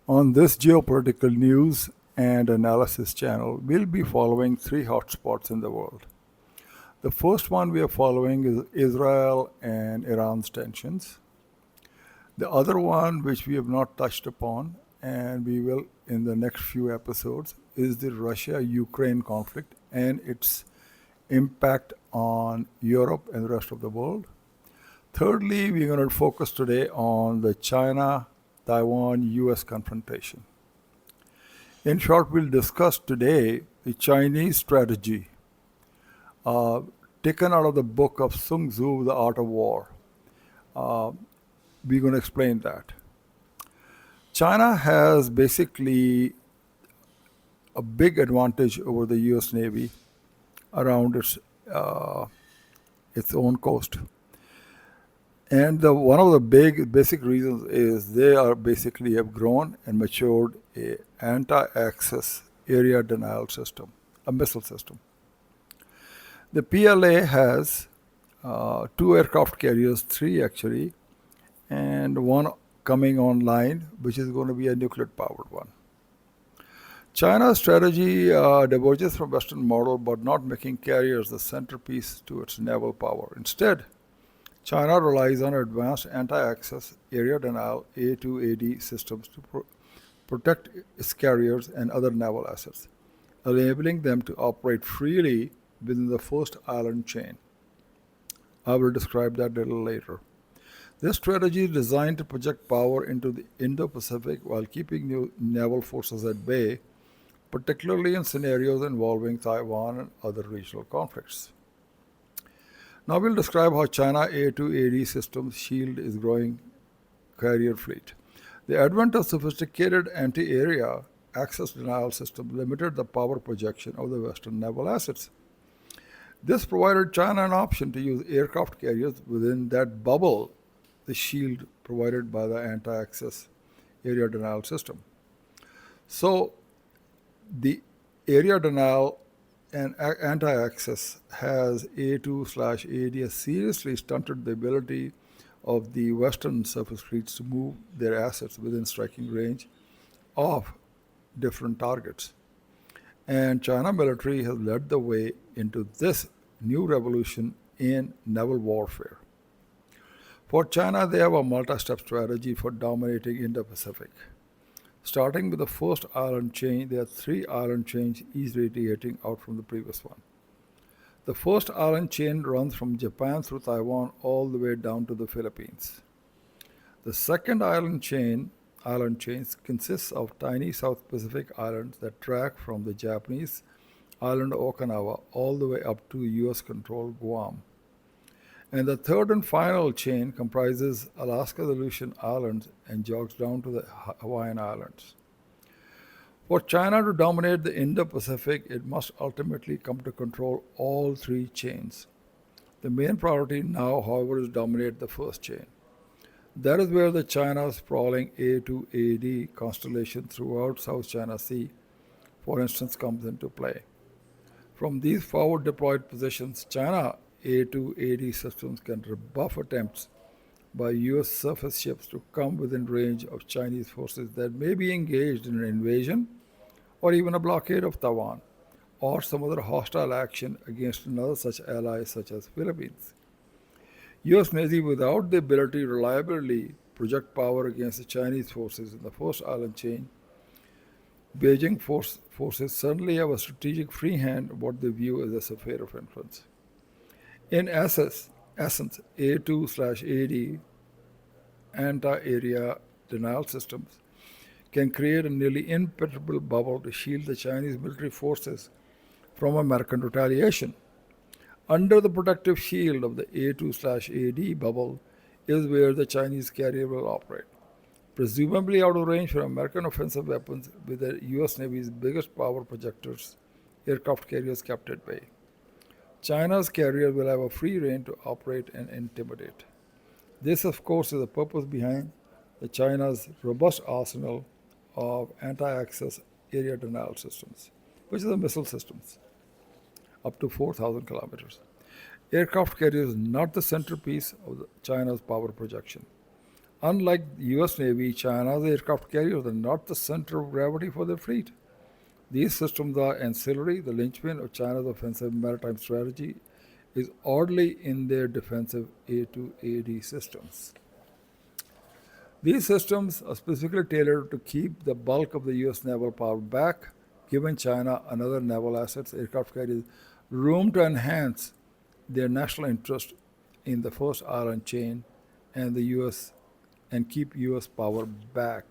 On this geopolitical news and analysis channel, we'll be following three hotspots in the world. The first one we are following is Israel and Iran's tensions. The other one, which we have not touched upon, and we will in the next few episodes, is the Russia Ukraine conflict and its impact on Europe and the rest of the world. Thirdly, we're going to focus today on the China Taiwan US confrontation. In short, we'll discuss today the Chinese strategy uh, taken out of the book of Sun Tzu, The Art of War. Uh, we're going to explain that. China has basically a big advantage over the US Navy around uh, its own coast. And one of the basic reasons is they are basically have grown and matured a anti-access area denial system, a missile system. The PLA has two aircraft carriers, three actually, and one coming online, which is going to be a nuclear-powered one. China's strategy diverges from Western model, but not making carriers the centerpiece to its naval power. Instead, China relies on advanced anti-access area denial A2AD systems to protect its carriers and other naval assets, enabling them to operate freely within the first island chain. I will describe that a little later. This strategy is designed to project power into the Indo-Pacific while keeping new naval forces at bay, particularly in scenarios involving Taiwan and other regional conflicts. Now we'll describe how China A2AD systems shield its growing carrier fleet. The advent of sophisticated anti-area access denial systems limited the power projection of the Western naval assets. This provided China an option to use aircraft carriers within that bubble, the shield provided by the anti-access area denial system. So the area denial and anti-access has A2/AD has seriously stunted the ability of the Western surface fleets to move their assets within striking range of different targets. And China military has led the way into this new revolution in naval warfare. For China, they have a multi-step strategy for dominating Indo-Pacific. Starting with the first island chain, there are three island chains, each radiating out from the previous one. The first island chain runs from Japan through Taiwan all the way down to the Philippines. The second island chains consists of tiny South Pacific islands that track from the Japanese island of Okinawa all the way up to US-controlled Guam. And the third and final chain comprises Alaska's Aleutian Islands and jogs down to the Hawaiian Islands. For China to dominate the Indo-Pacific, it must ultimately come to control all three chains. The main priority now, however, is to dominate the first chain. That is where the China's sprawling A2AD constellation throughout South China Sea, for instance, comes into play. From these forward deployed positions, China A2AD systems can rebuff attempts by US surface ships to come within range of Chinese forces that may be engaged in an invasion or even a blockade of Taiwan or some other hostile action against another such ally such as Philippines. US Navy without the ability to reliably project power against the Chinese forces in the first island chain, forces certainly have a strategic free hand of what they view as a sphere of influence. In essence, A2/AD anti-area denial systems can create a nearly impenetrable bubble to shield the Chinese military forces from American retaliation. Under the protective shield of the A2/AD bubble is where the Chinese carrier will operate, presumably out of range for American offensive weapons with the US Navy's biggest power projectors, aircraft carriers kept at bay. China's carrier will have a free rein to operate and intimidate. This, of course, is the purpose behind the China's robust arsenal of anti-access area denial systems, which are the missile systems, up to 4,000 kilometers. Aircraft carrier is not the centerpiece of China's power projection. Unlike the US Navy, China's aircraft carriers are not the center of gravity for their fleet. These systems are ancillary. The linchpin of China's offensive maritime strategy is oddly in their defensive A2AD systems. These systems are specifically tailored to keep the bulk of the US naval power back, giving China and other naval assets, aircraft carriers, room to enhance their national interest in the first island chain and the US and keep US power back.